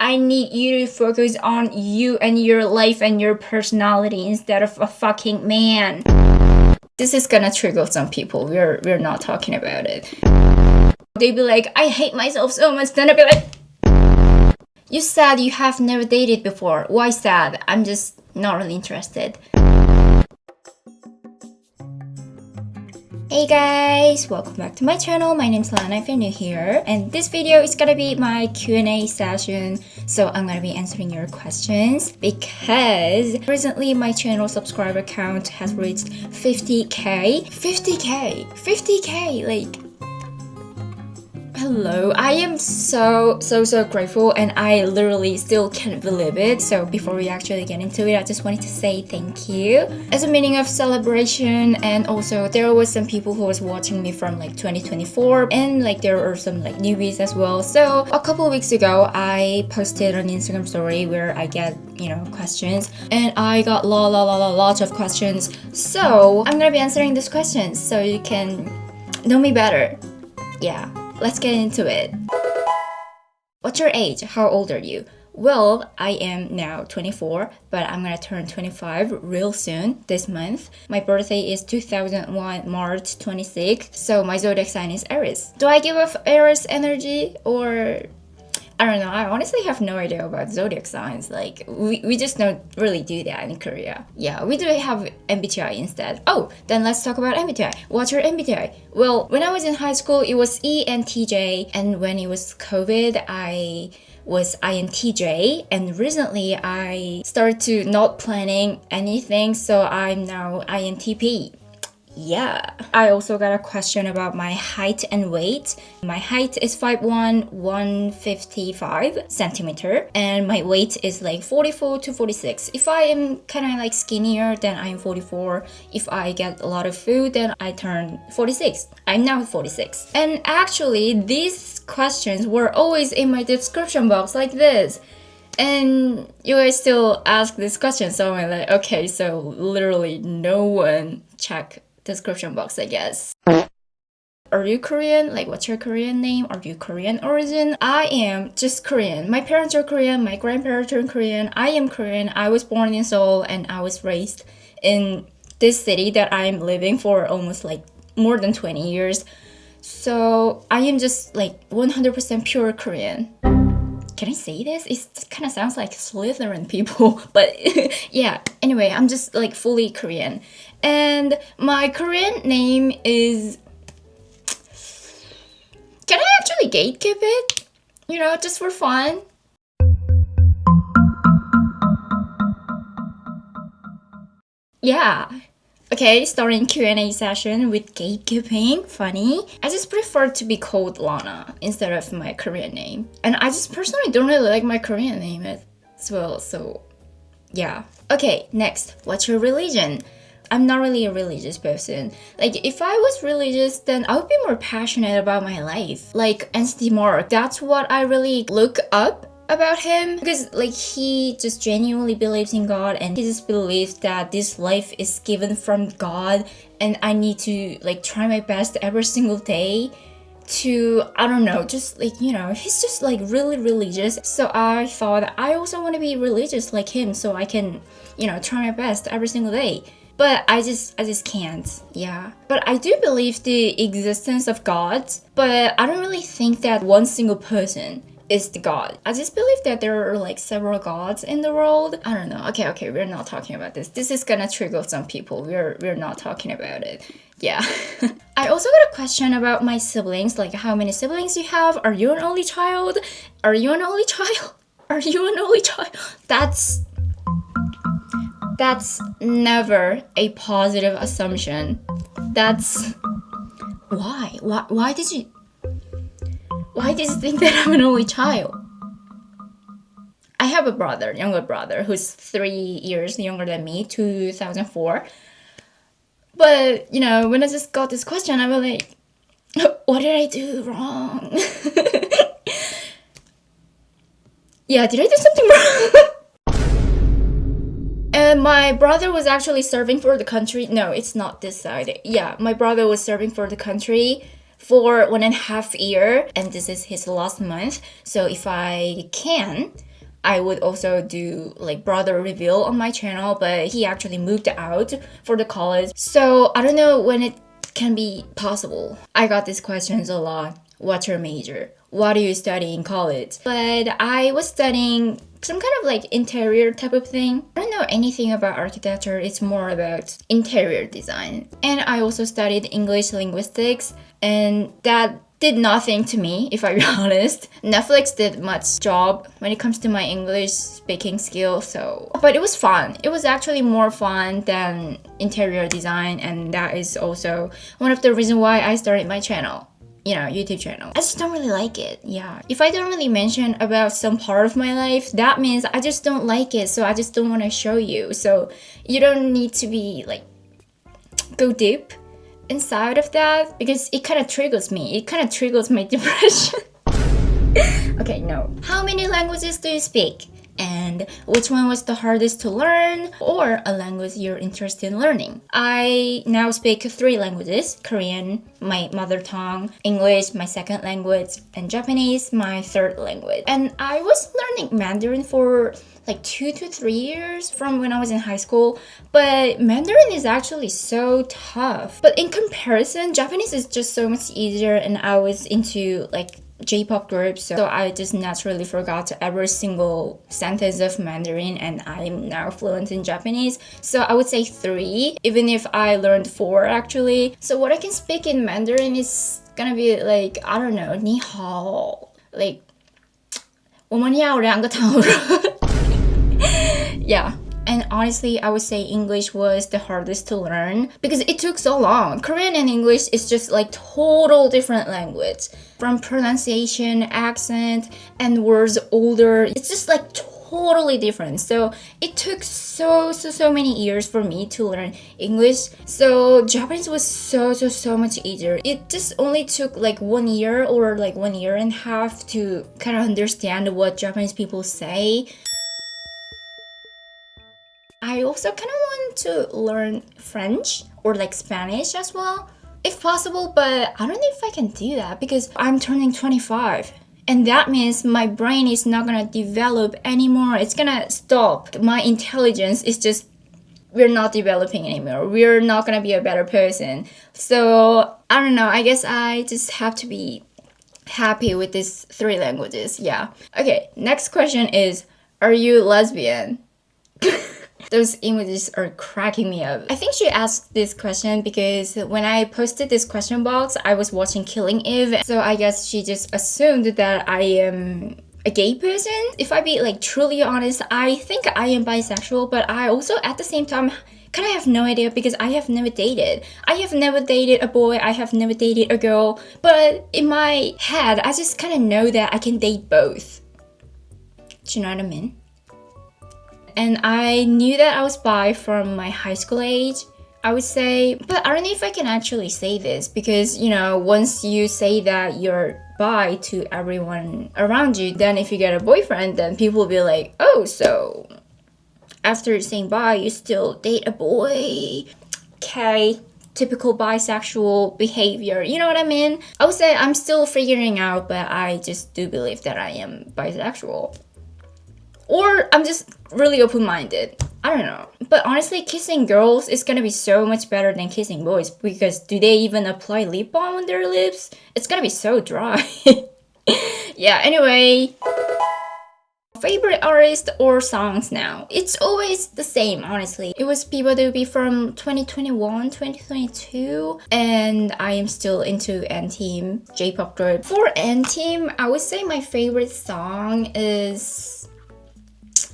I need you to focus on you and your life and your personality instead of a fucking man. This is gonna trigger some people. We're not talking about it. They'd be like, I hate myself so much. Then I'd be like, you said you have never dated before. Why sad? I'm just not really interested. Hey guys, welcome back to my channel. My name's Lana if you're new here, and this video is gonna be my Q&A session. So I'm gonna be answering your questions because recently my channel subscriber count has reached 50k. 50k, like, hello. I am so grateful, and I literally still can't believe it. So before we actually get into it, I just wanted to say thank you as a meaning of celebration. And also there was some people who was watching me from like 2024, and like there are some like newbies as well. So a couple of weeks ago I posted an Instagram story where I get, you know, questions, and I got lots of questions. So I'm gonna be answering these questions so you can know me better. Yeah. Let's get into it. What's your age? How old are you? Well, I am now 24, but I'm gonna turn 25 real soon this month. My birthday is 2001 March 26th, so my zodiac sign is Aries. Do I give off Aries energy, or I don't know? I honestly have no idea about zodiac signs. Like, we just don't really do that in Korea. Yeah, we do have MBTI instead. Oh, then let's talk about MBTI. What's your MBTI? Well, when I was in high school, it was ENTJ, and when it was COVID, I was INTJ, and recently I started to not planning anything, so I'm now INTP. Yeah. I also got a question about my height and weight. My height is 5'1", 155 centimeter, and my weight is like 44 to 46. If I am kind of like skinnier, then I'm 44. If I get a lot of food, then I turn 46. I'm now 46. And actually, these questions were always in my description box like this. And you guys still ask this question, so I'm like, okay, so literally no one checked description box, I guess. Are you Korean? Like, what's your Korean name? Are you Korean origin? I am just Korean. My parents are Korean, my grandparents are Korean. I am Korean. I was born in Seoul, and I was raised in this city that I'm living for almost like more than 20 years. So I am just like 100% pure Korean. Can I say this? It kind of sounds like Slytherin people, but yeah. Anyway, I'm just like fully Korean. And my Korean name is... Can I actually gatekeep it? You know, just for fun? Yeah. Okay, starting Q&A session with gatekeeping. Funny. I just prefer to be called Lana instead of my Korean name. And I just personally don't really like my Korean name as well, so yeah. Okay, next. What's your religion? I'm not really a religious person. Like, if I was religious, then I would be more passionate about my life. Like NCT Mark, that's what I really look up about him, because like he just genuinely believes in God, and he just believes that this life is given from God, and I need to like try my best every single day to, I don't know, just like, you know, he's just like really religious. So I thought I also want to be religious like him, so I can, you know, try my best every single day. But I just can't, yeah. But I do believe the existence of God, but I don't really think that one single person is the God. I just believe that there are like several gods in the world. I don't know. Okay, we're not talking about this. This is gonna trigger some people. We're not talking about it. Yeah. I also got a question about my siblings, like how many siblings you have. Are you an only child? Are you an only child? Are you an only child? That's never a positive assumption. That's... Why did you think that I'm an only child? I have a brother, younger brother, who's 3 years younger than me, 2004. But, you know, when I just got this question, I was like, what did I do wrong? Yeah, did I do something wrong? And my brother was actually serving for the country. No, it's not this side. Yeah, my brother was serving for the country for 1.5 years, and this is his last month. So if I can, I would also do like broader reveal on my channel, but he actually moved out for the college. So I don't know when it can be possible. I got these questions a lot. What's your major? What do you study in college? But I was studying some kind of like interior type of thing. I don't know anything about architecture. It's more about interior design. And I also studied English linguistics, and that did nothing to me, if I be honest. Netflix did much job when it comes to my English speaking skill, but it was fun. It was actually more fun than interior design, and that is also one of the reasons why I started my channel. YouTube channel. I just don't really like it. Yeah. If I don't really mention about some part of my life, that means I just don't like it. So I just don't want to show you. So you don't need to be like, go deep inside of that, because it kind of triggers me. It kind of triggers my depression. Okay, no. How many languages do you speak? And which one was the hardest to learn, or a language you're interested in learning? I now speak 3 languages: Korean, my mother tongue, English, my second language, and Japanese, my third language. And I was learning Mandarin for like 2 to 3 years from when I was in high school, but Mandarin is actually so tough. But in comparison, Japanese is just so much easier, and I was into like J-pop groups, so I just naturally forgot every single sentence of Mandarin, and I'm now fluent in Japanese. So I would say 3, even if I learned 4 actually. So what I can speak in Mandarin is gonna be like, I don't know, ni hao, like 我们要2个汤 Yeah. And honestly, I would say English was the hardest to learn because it took so long. Korean and English is just like total different language. From pronunciation, accent, and words older, it's just like totally different. So it took so many years for me to learn English. So Japanese was so much easier. It just only took like 1 year or like 1 year and a half to kind of understand what Japanese people say. I also kind of want to learn French or like Spanish as well, if possible, but I don't know if I can do that because I'm turning 25. And that means my brain is not gonna develop anymore. It's gonna stop. My intelligence is just, we're not developing anymore. We're not gonna be a better person. So I don't know, I guess I just have to be happy with these 3 languages. Yeah. Okay, next question is, are you lesbian? Those images are cracking me up. I think she asked this question because when I posted this question box, I was watching Killing Eve. So I guess she just assumed that I am a gay person. If I be like truly honest, I think I am bisexual, but I also at the same time kind of have no idea because I have never dated. I have never dated a boy, I have never dated a girl, but in my head, I just kind of know that I can date both. Do you know what I mean? And I knew that I was bi from my high school age, I would say. But I don't know if I can actually say this because, you know, once you say that you're bi to everyone around you, then if you get a boyfriend, then people will be like, oh, so after saying bi, you still date a boy? Okay, typical bisexual behavior, you know what I mean? I would say I'm still figuring out, but I just do believe that I am bisexual. Or I'm just really open-minded. I don't know. But honestly, kissing girls is gonna be so much better than kissing boys because do they even apply lip balm on their lips? It's gonna be so dry. Yeah, anyway. Favorite artist or songs now? It's always the same, honestly. It was mbti from 2021, 2022, and I am still into N-Team, J-pop group. For N-Team, I would say my favorite song is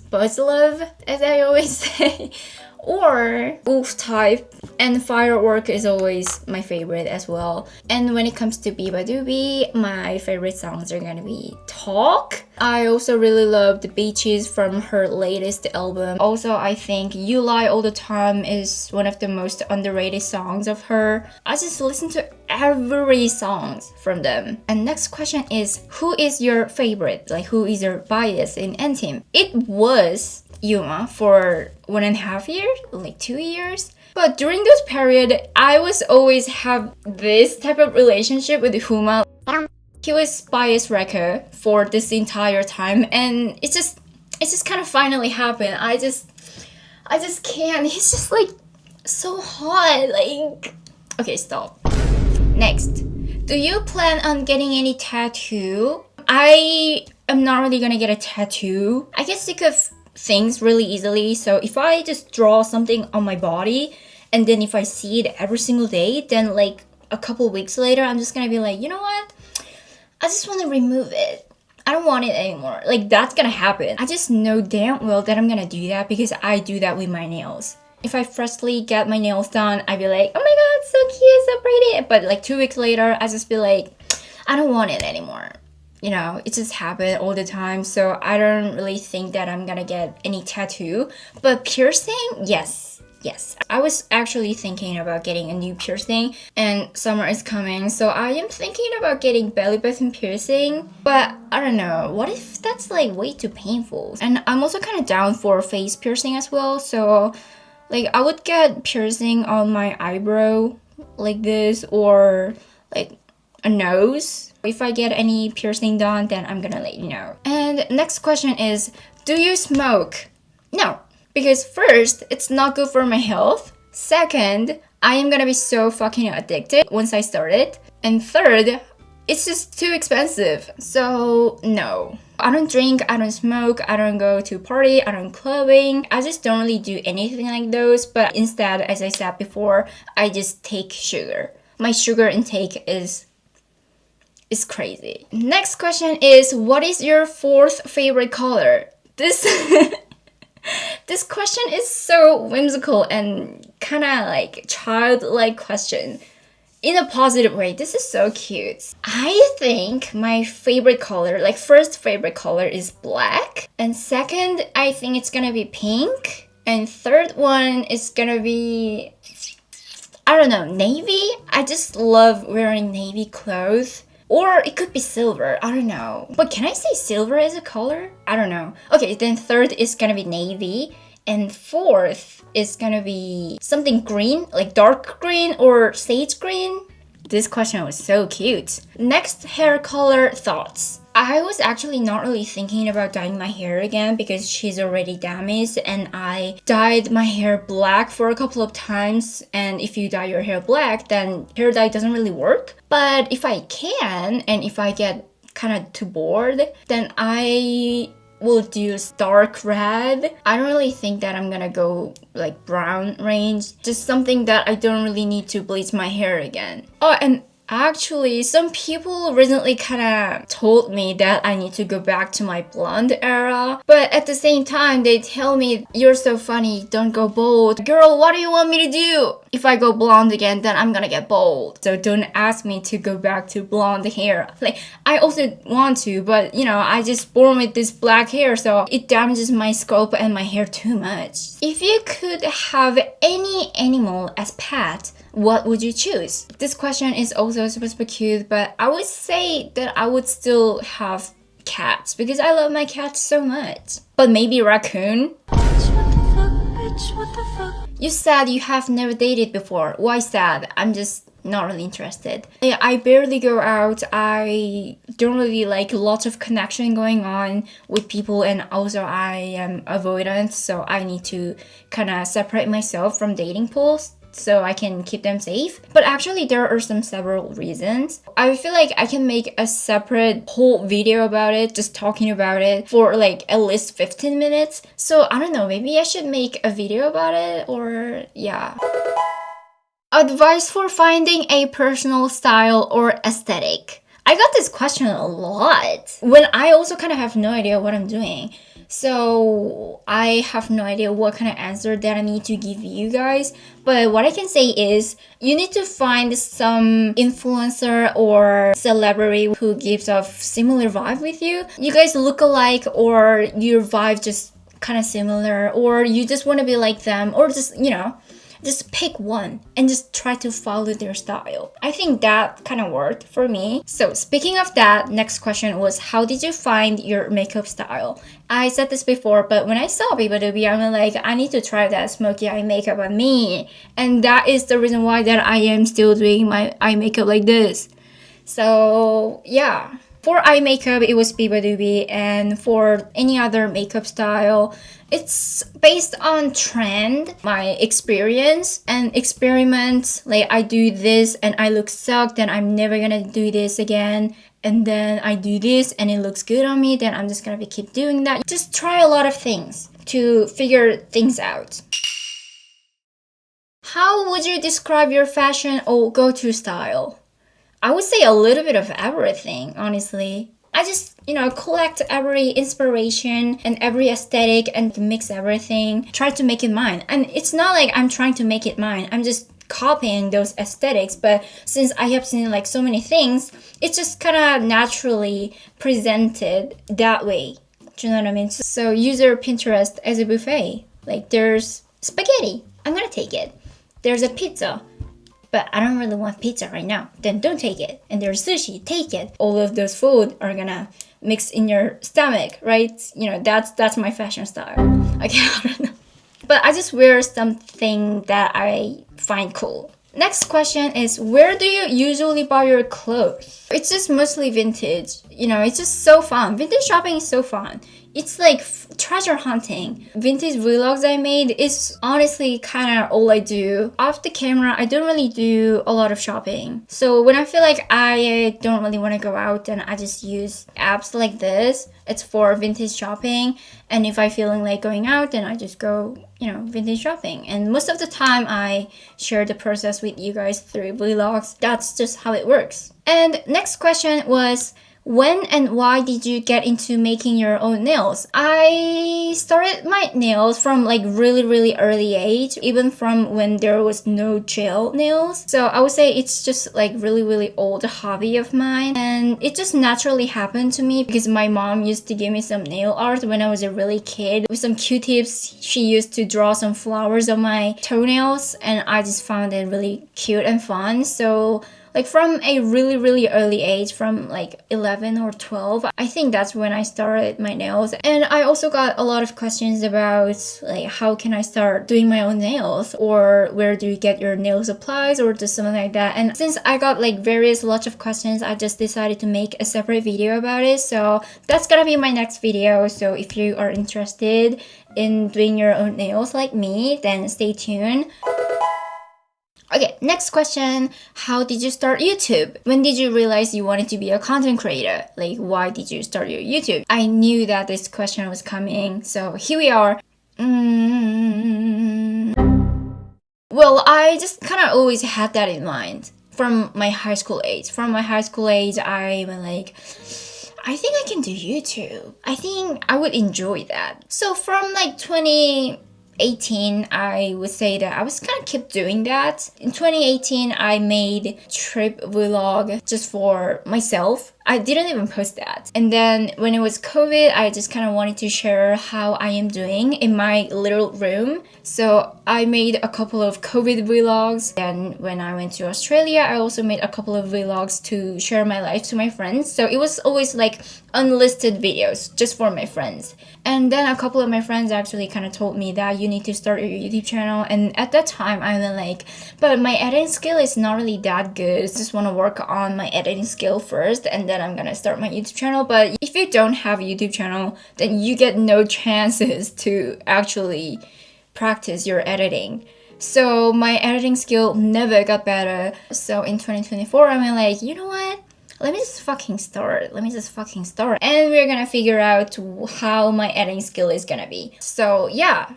Buzz Love, as I always say, or Wolf Type, and Firework is always my favorite as well. And when it comes to mbti, my favorite songs are gonna be Talk. I also really love The Beaches from her latest album. Also, I think You Lie All the Time is one of the most underrated songs of her. I just listen to every song from them. And next question is, who is your favorite? Like, who is your bias in N-Team? It was Yuma for 1.5 years, like 2 years. But during those period, I was always have this type of relationship with Huma. He was bias wrecker for this entire time, and it's just, It just kind of finally happened. I just can't. It's just like so hot. Like, okay, stop. Next, do you plan on getting any tattoo? I am not really gonna get a tattoo. I get sick of things really easily, so if I just draw something on my body and then if I see it every single day, then like a couple weeks later I'm just gonna be like, you know what, I just want to remove it. I don't want it anymore. Like, that's gonna happen. I just know damn well that I'm gonna do that because I do that with my nails. If I freshly get my nails done, I'd be like, oh my god, so cute, so pretty. But like 2 weeks later, I just be like, I don't want it anymore. You know, it just happens all the time. So I don't really think that I'm gonna get any tattoo. But piercing, yes. Yes, I was actually thinking about getting a new piercing, and summer is coming, so I am thinking about getting belly button piercing, but I don't know, what if that's like way too painful? And I'm also kind of down for face piercing as well, so like I would get piercing on my eyebrow like this, or like a nose. If I get any piercing done, then I'm gonna let you know. And next question is, do you smoke? No. Because first, it's not good for my health. Second, I am gonna be so fucking addicted once I start it. And third, it's just too expensive. So no. I don't drink, I don't smoke, I don't go to party, I don't clubbing. I just don't really do anything like those. But instead, as I said before, I just take sugar. My sugar intake is crazy. Next question is, what is your fourth favorite color? This question is so whimsical and kind of like childlike question. In a positive way, this is so cute. I think my favorite color, like first favorite color is black. And second, I think it's gonna be pink. And third one is gonna be, I don't know, navy. I just love wearing navy clothes. Or it could be silver, I don't know. But can I say silver as a color? I don't know. Okay, then third is gonna be navy. And fourth is gonna be something green, like dark green or sage green. This question was so cute. Next, hair color thoughts. I was actually not really thinking about dyeing my hair again because she's already damaged, and I dyed my hair black for a couple of times, and if you dye your hair black, then hair dye doesn't really work. But if I can, and if I get kind of too bored, then I will do dark red. I don't really think that I'm gonna go like brown range, just something that I don't really need to bleach my hair again. Oh, and actually, some people recently kind of told me that I need to go back to my blonde era, but at the same time, they tell me, you're so funny, don't go bald. Girl, what do you want me to do? If I go blonde again, then I'm gonna get bald. So don't ask me to go back to blonde hair. Like, I also want to, but you know, I just born with this black hair, so it damages my scalp and my hair too much. If you could have any animal as pet, what would you choose? This question is also supposed to be cute, but I would say that I would still have cats because I love my cats so much. But maybe raccoon? Bitch, what the fuck? You said you have never dated before. Why sad? I'm just not really interested. I barely go out. I don't really like lots of connection going on with people, and also I am avoidant, so I need to kind of separate myself from dating pools so I can keep them safe. But actually there are several reasons. I feel like I can make a separate whole video about it, just talking about it for like at least 15 minutes. So I don't know, maybe I should make a video about it, or yeah. Advice for finding a personal style or aesthetic. I got this question a lot when I also kind of have no idea what I'm doing. So I have no idea what kind of answer that I need to give you guys. But what I can say is you need to find some influencer or celebrity who gives off similar vibe with you. You guys look alike, or your vibe just kind of similar, or you just want to be like them, or just, you know, just pick one and just try to follow their style. I think that kind of worked for me. So speaking of that, next question was, how did you find your makeup style? I said this before, but when I saw people do be, I'm like, I need to try that smoky eye makeup on me. And that is the reason why that I am still doing my eye makeup like this. So yeah. For eye makeup, it was Biba Doobie, and for any other makeup style, it's based on trend, my experience and experiment. Like I do this and I look sucked, then I'm never gonna do this again. And then I do this and it looks good on me, then I'm just gonna keep doing that. Just try a lot of things to figure things out. How would you describe your fashion or go-to style? I would say a little bit of everything, honestly. I just, collect every inspiration and every aesthetic and mix everything, try to make it mine. And it's not like I'm trying to make it mine. I'm just copying those aesthetics, but since I have seen like so many things, it's just kind of naturally presented that way. Do you know what I mean? So use your Pinterest as a buffet. Like there's spaghetti, I'm gonna take it. There's a pizza, but I don't really want pizza right now, then don't take it. And there's sushi, take it. All of those food are gonna mix in your stomach, right? That's my fashion style. Okay, I don't know. But I just wear something that I find cool. Next question is, where do you usually buy your clothes? It's just mostly vintage. It's just so fun. Vintage shopping is so fun. It's like treasure hunting. Vintage vlogs I made is honestly kind of all I do. Off the camera, I don't really do a lot of shopping. So when I feel like I don't really want to go out, then I just use apps like this. It's for vintage shopping. And if I'm feeling like going out, then I just go, vintage shopping. And most of the time I share the process with you guys through vlogs. That's just how it works. And next question was, when and why did you get into making your own nails? I started my nails from like really early age, even from when there was no gel nails. So I would say it's just like really old hobby of mine, and it just naturally happened to me because my mom used to give me some nail art when I was a really kid. With some Q-tips, she used to draw some flowers on my toenails, and I just found it really cute and fun. So like from a really early age, from like 11 or 12, I think that's when I started my nails. And I also got a lot of questions about like how can I start doing my own nails, or where do you get your nail supplies, or just something like that. And since I got like lots of questions, I just decided to make a separate video about it. So that's gonna be my next video. So if you are interested in doing your own nails like me, then stay tuned. Okay, next question. How did you start YouTube? When did you realize you wanted to be a content creator? Like, why did you start your YouTube? I knew that this question was coming, so here we are. Well, I just kind of always had that in mind from my high school age. I went like, I think I can do YouTube. I think I would enjoy that. So from like 2018, I would say that I was kind of keep doing that. In 2018, I made trip vlog just for myself. I didn't even post that. And then when it was COVID, I just kind of wanted to share how I am doing in my little room. So I made a couple of COVID vlogs. And when I went to Australia, I also made a couple of vlogs to share my life to my friends. So it was always like unlisted videos just for my friends. And then a couple of my friends actually kind of told me that you need to start your YouTube channel. And at that time, I was like, but my editing skill is not really that good. I just want to work on my editing skill first, and then I'm gonna start my YouTube channel. But if you don't have a YouTube channel, then you get no chances to actually practice your editing. So my editing skill never got better. So in 2024, I'm like, you know what? Let me just fucking start. And we're gonna figure out how my editing skill is gonna be. So yeah,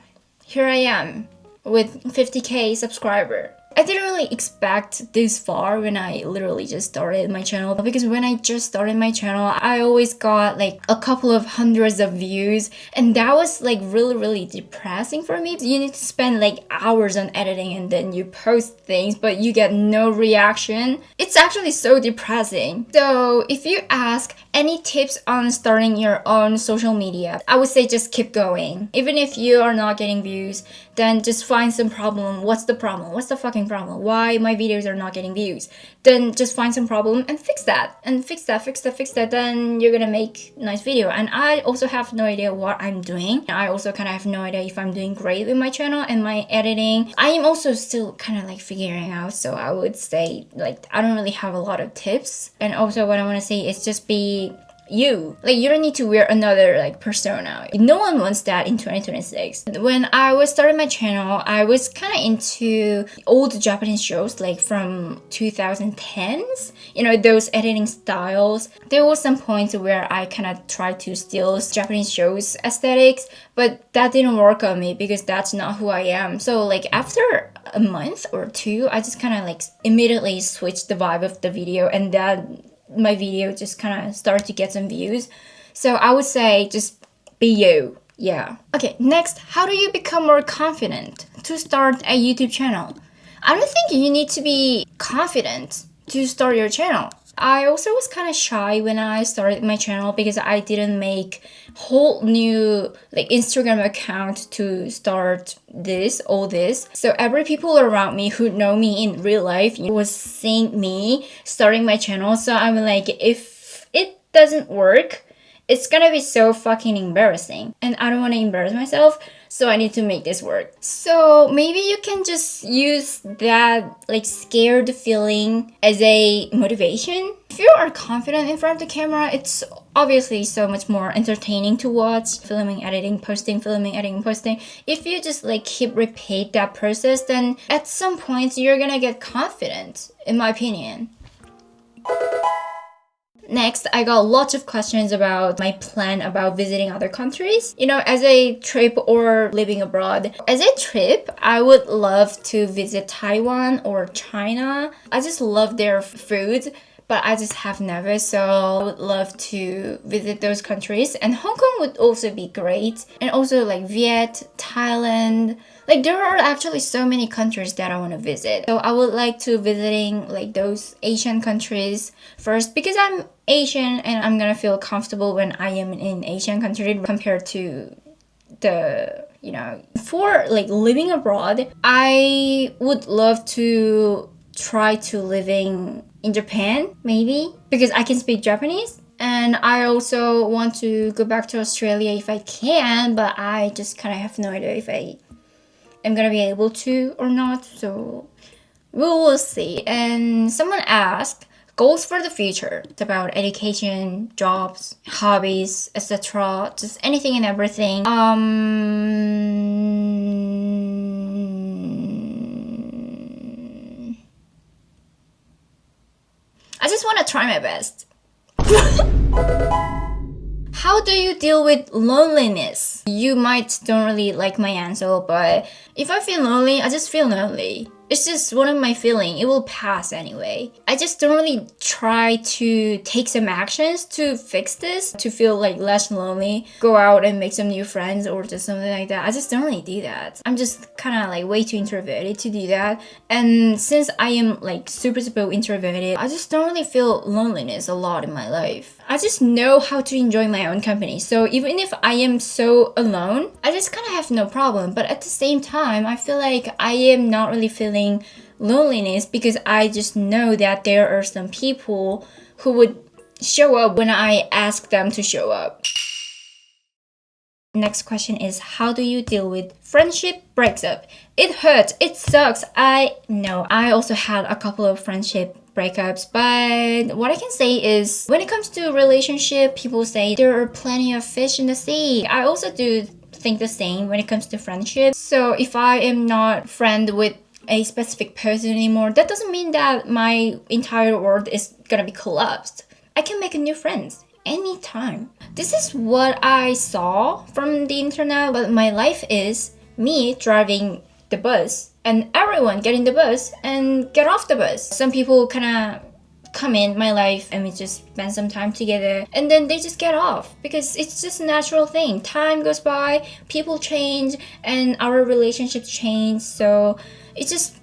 here I am with 50k subscriber. I didn't really expect this far when I literally just started my channel, because when I just started my channel, I always got like a couple of hundreds of views, and that was like really depressing for me. You need to spend like hours on editing, and then you post things but you get no reaction. It's actually so depressing. So if you ask any tips on starting your own social media, I would say just keep going. Even if you are not getting views, then just find some problem. What's the problem? What's the fucking problem. Why my videos are not getting views? Then just find some problem and fix that. And fix that. Then you're gonna make nice video. And I also have no idea what I'm doing. I also kind of have no idea if I'm doing great with my channel and my editing. I am also still kind of like figuring out. So I would say like I don't really have a lot of tips. And also what I want to say is just be you. Like, you don't need to wear another like persona. No one wants that in 2026. When I was starting my channel, I was kind of into old Japanese shows like from 2010s, you know, those editing styles. There was some points where I kind of tried to steal Japanese shows aesthetics, but that didn't work on me because that's not who I am. So like after a month or two, I just kind of like immediately switched the vibe of the video, and that my video just kind of started to get some views. So I would say just be you. Yeah. Okay, next, how do you become more confident to start a YouTube channel? I don't think you need to be confident to start your channel. I also was kind of shy when I started my channel because I didn't make whole new like Instagram account to start all this. So every people around me who know me in real life was seeing me starting my channel. So I'm like, if it doesn't work, it's gonna be so fucking embarrassing. And I don't want to embarrass myself. So I need to make this work. So maybe you can just use that like scared feeling as a motivation. If you are confident in front of the camera, it's obviously so much more entertaining to watch. Filming, editing, posting, filming, editing, posting. If you just like keep repeat that process, then at some point you're gonna get confident, in my opinion. Next, I got lots of questions about my plan about visiting other countries. You know, as a trip or living abroad. As a trip, I would love to visit Taiwan or China. I just love their food, but I just have never. So I would love to visit those countries. And Hong Kong would also be great. And also like Viet, Thailand. Like there are actually so many countries that I want to visit. So I would like to visiting like those Asian countries first because I'm Asian and I'm gonna feel comfortable when I am in Asian country compared to the, you know, for like living abroad. I would love to try to living in Japan maybe because I can speak Japanese. And I also want to go back to Australia if I can, but I just kind of have no idea if I'm gonna be able to or not, so we will see. And someone asked goals for the future. It's about education, jobs, hobbies, etc. Just anything and everything. I just want to try my best. How do you deal with loneliness? You might don't really like my answer, but if I feel lonely, I just feel lonely. It's just one of my feelings. It will pass anyway. I just don't really try to take some actions to fix this, to feel like less lonely, go out and make some new friends or just something like that. I just don't really do that. I'm just kind of like way too introverted to do that. And since I am like super introverted, I just don't really feel loneliness a lot in my life. I just know how to enjoy my own company. So even if I am so alone, I just kind of have no problem. But at the same time, I feel like I am not really feeling loneliness because I just know that there are some people who would show up when I ask them to show up. Next question is, how do you deal with friendship breaks up? It hurts, it sucks. I know I also had a couple of friendship breakups, but what I can say is when it comes to relationship, people say there are plenty of fish in the sea. I also do think the same when it comes to friendship. So if I am not friend with a specific person anymore, that doesn't mean that my entire world is gonna be collapsed. I can make new friends anytime. This is what I saw from the internet, but my life is me driving the bus and everyone getting the bus and get off the bus. Some people kind of come in my life and we just spend some time together and then they just get off because it's just a natural thing. Time goes by, people change, and our relationships change. So it's just,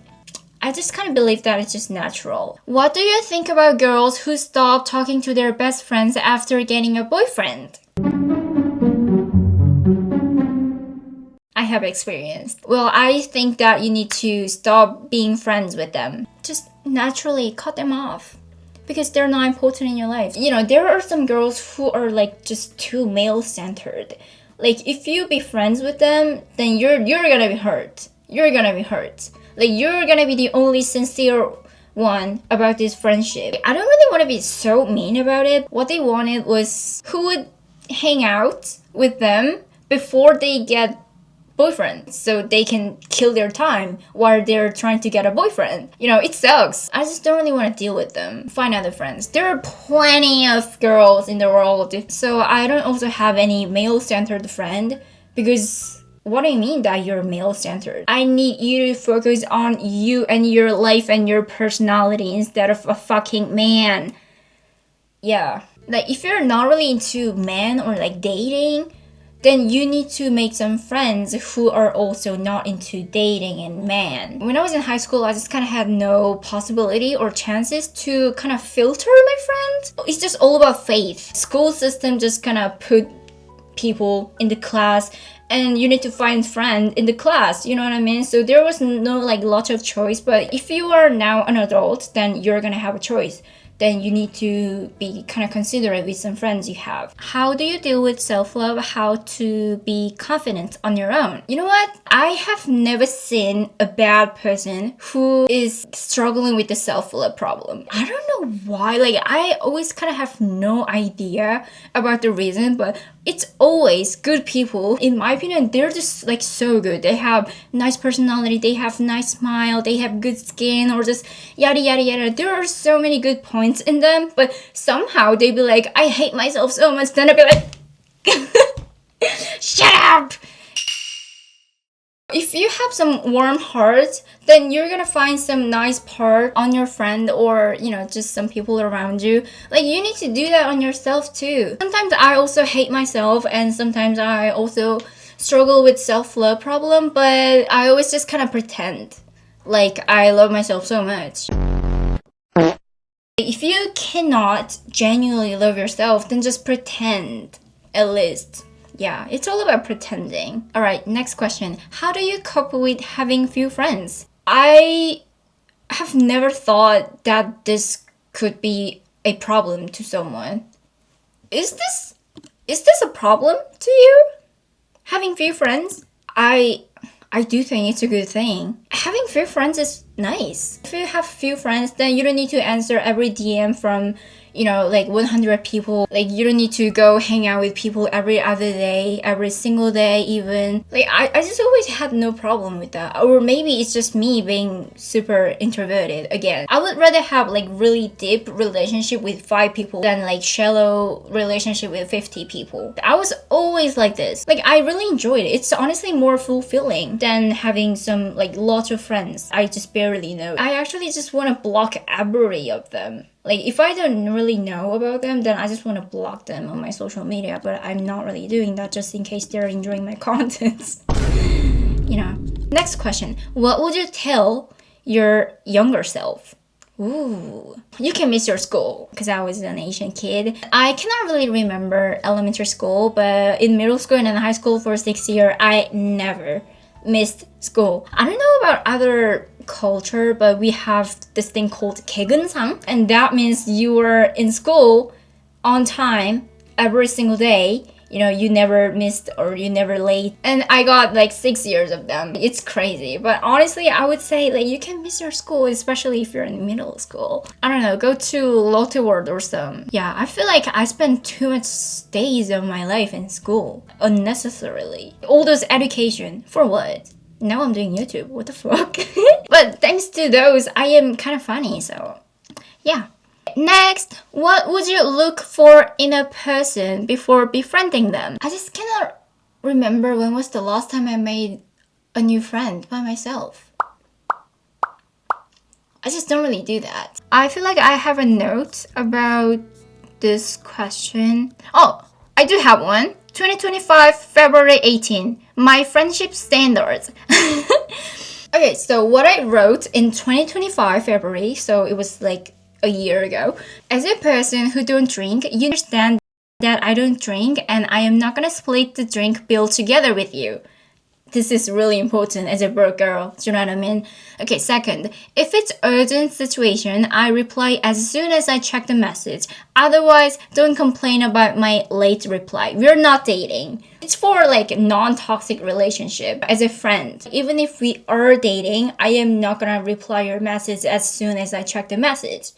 I just kind of believe that it's just natural. What do you think about girls who stop talking to their best friends after getting a boyfriend? I have experienced. Well, I think that you need to stop being friends with them. Just naturally cut them off. Because they're not important in your life. You know, there are some girls who are like just too male-centered. Like, if you be friends with them, then you're gonna be hurt. You're gonna be hurt. Like, you're gonna be the only sincere one about this friendship. I don't really want to be so mean about it. What they wanted was who would hang out with them before they get boyfriend, so they can kill their time while they're trying to get a boyfriend. You know, it sucks. I just don't really want to deal with them. Find other friends. There are plenty of girls in the world, so I don't also have any male-centered friend, because what do you mean that you're male-centered? I need you to focus on you and your life and your personality instead of a fucking man. Yeah. Like, if you're not really into men or like dating, then you need to make some friends who are also not into dating and men. When I was in high school, I just kind of had no possibility or chances to kind of filter my friends. It's just all about faith. School system just kind of put people in the class, and you need to find friends in the class, you know what I mean? So there was no like lot of choice, but if you are now an adult, then you're gonna have a choice. Then you need to be kind of considerate with some friends you have. How do you deal with self-love? How to be confident on your own? You know what? I have never seen a bad person who is struggling with the self-love problem. I don't know why. Like, I always kind of have no idea about the reason, but it's always good people. In my opinion, they're just like so good. They have nice personality, they have nice smile, they have good skin, or just yada yada yada. There are so many good points in them, but somehow they be like, I hate myself so much. Then I'd be like, shut up! If you have some warm heart, then you're gonna find some nice part on your friend, or, you know, just some people around you. Like, you need to do that on yourself too. Sometimes I also hate myself, and sometimes I also struggle with self-love problem, but I always just kind of pretend like I love myself so much. If you cannot genuinely love yourself, then just pretend, at least. Yeah, it's all about pretending. Alright, next question. How do you cope with having few friends? I have never thought that this could be a problem to someone. Is this a problem to you? Having few friends? I do think it's a good thing. Having few friends is nice. If you have few friends, then you don't need to answer every DM from, you know, like 100 people. Like, you don't need to go hang out with people every other day, every single day even. Like, I just always had no problem with that. Or maybe it's just me being super introverted again. I would rather have like really deep relationship with 5 people than like shallow relationship with 50 people. I was always like this. Like, I really enjoyed it. It's honestly more fulfilling than having some like lots of friends I just barely know. I actually just want to block every of them. Like, if I don't really know about them, then I just want to block them on my social media, but I'm not really doing that just in case they're enjoying my content. You know. Next question. What would you tell your younger self? Ooh, you can miss your school, because I was an Asian kid. I cannot really remember elementary school, but in middle school and in high school for 6 years, I never missed school. I don't know about other culture, but we have this thing called 개근상, and that means you were in school on time every single day. You know, you never missed or you never late. And I got like 6 years of them. It's crazy. But honestly, I would say like you can miss your school, especially if you're in middle school. I don't know, go to Lotte World or some. Yeah, I feel like I spent too much days of my life in school unnecessarily. All those education for what? Now I'm doing YouTube. What the fuck? But thanks to those, I am kind of funny, so yeah. Next, what would you look for in a person before befriending them? I just cannot remember when was the last time I made a new friend by myself. I just don't really do that. I feel like I have a note about this question. Oh, I do have one. 2025, February 18. My friendship standards. Okay, so what I wrote in 2025, February, so it was like a year ago. As a person who don't drink, you understand that I don't drink and I am not gonna split the drink bill together with you. This is really important as a broke girl. Do you know what I mean? Okay, second, if it's urgent situation, I reply as soon as I check the message. Otherwise, don't complain about my late reply. We're not dating. It's for like non-toxic relationship as a friend. Even if we are dating, I am not gonna reply your message as soon as I check the message.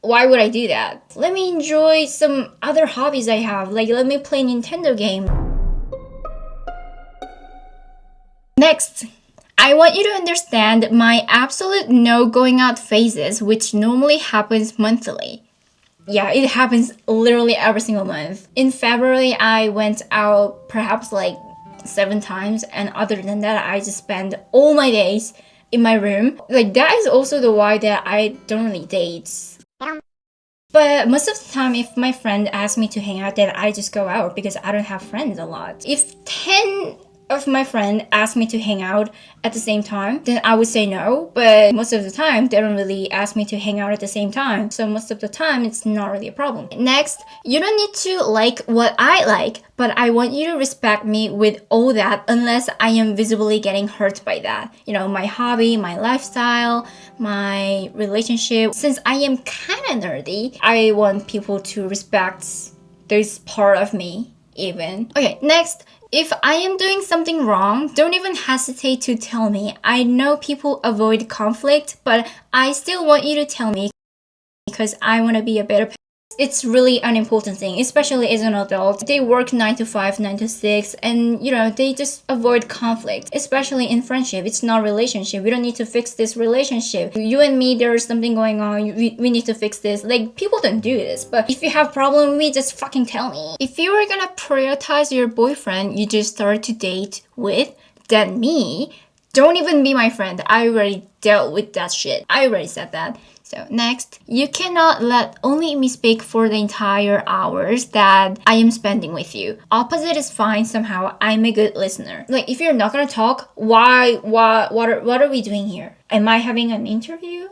Why would I do that? Let me enjoy some other hobbies I have. Like, let me play Nintendo game. Next, I want you to understand my absolute no going out phases, which normally happens monthly. Yeah, it happens literally every single month. In February, I went out perhaps like 7 times, and other than that, I just spend all my days in my room. Like, that is also the why that I don't really date. But most of the time, if my friend asks me to hang out, then I just go out because I don't have friends a lot. If 10 of my friends ask me to hang out at the same time, then I would say no. But most of the time, they don't really ask me to hang out at the same time. So most of the time, it's not really a problem. Next, you don't need to like what I like, but I want you to respect me with all that unless I am visibly getting hurt by that. You know, my hobby, my lifestyle, my relationship. Since I am kind of nerdy, I want people to respect this part of me even. Okay, next. If I am doing something wrong, don't even hesitate to tell me. I know people avoid conflict, but I still want you to tell me because I want to be a better person. It's really an important thing, especially as an adult. They work 9 to 5, 9 to 6, and you know, they just avoid conflict, especially in friendship. It's not relationship. We don't need to fix this relationship. You and me, there's something going on. We need to fix this. Like, people don't do this, but if you have problem with me, just fucking tell me. If you were gonna prioritize your boyfriend you just started to date with, then me, don't even be my friend. I already dealt with that shit. I already said that. So next, you cannot let only me speak for the entire hours that I am spending with you. Opposite is fine somehow. I'm a good listener. Like, if you're not gonna talk, what are we doing here? Am I having an interview?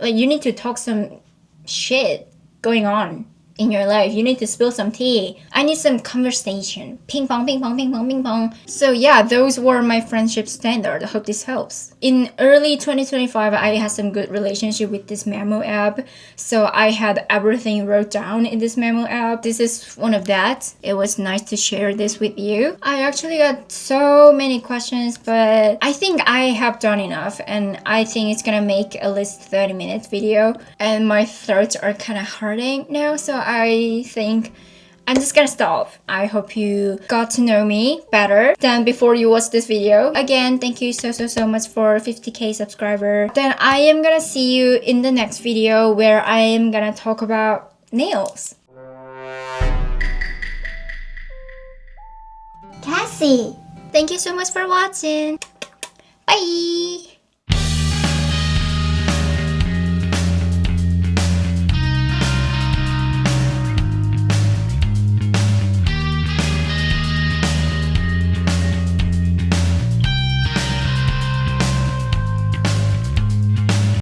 Like, you need to talk some shit going on in your life. You need to spill some tea. I need some conversation. Ping pong, ping pong, ping pong, ping pong. So yeah, those were my friendship standard. I hope this helps. In early 2025, I had some good relationship with this memo app. So I had everything wrote down in this memo app. This is one of that. It was nice to share this with you. I actually got so many questions, but I think I have done enough, and I think it's gonna make at least 30-minute video. And my throats are kind of hurting now, so I think I'm just gonna stop. I hope you got to know me better than before you watched this video. Again, thank you so much for 50k subscriber. Then I am gonna see you in the next video where I am gonna talk about nails. Cassie, thank you so much for watching. Bye!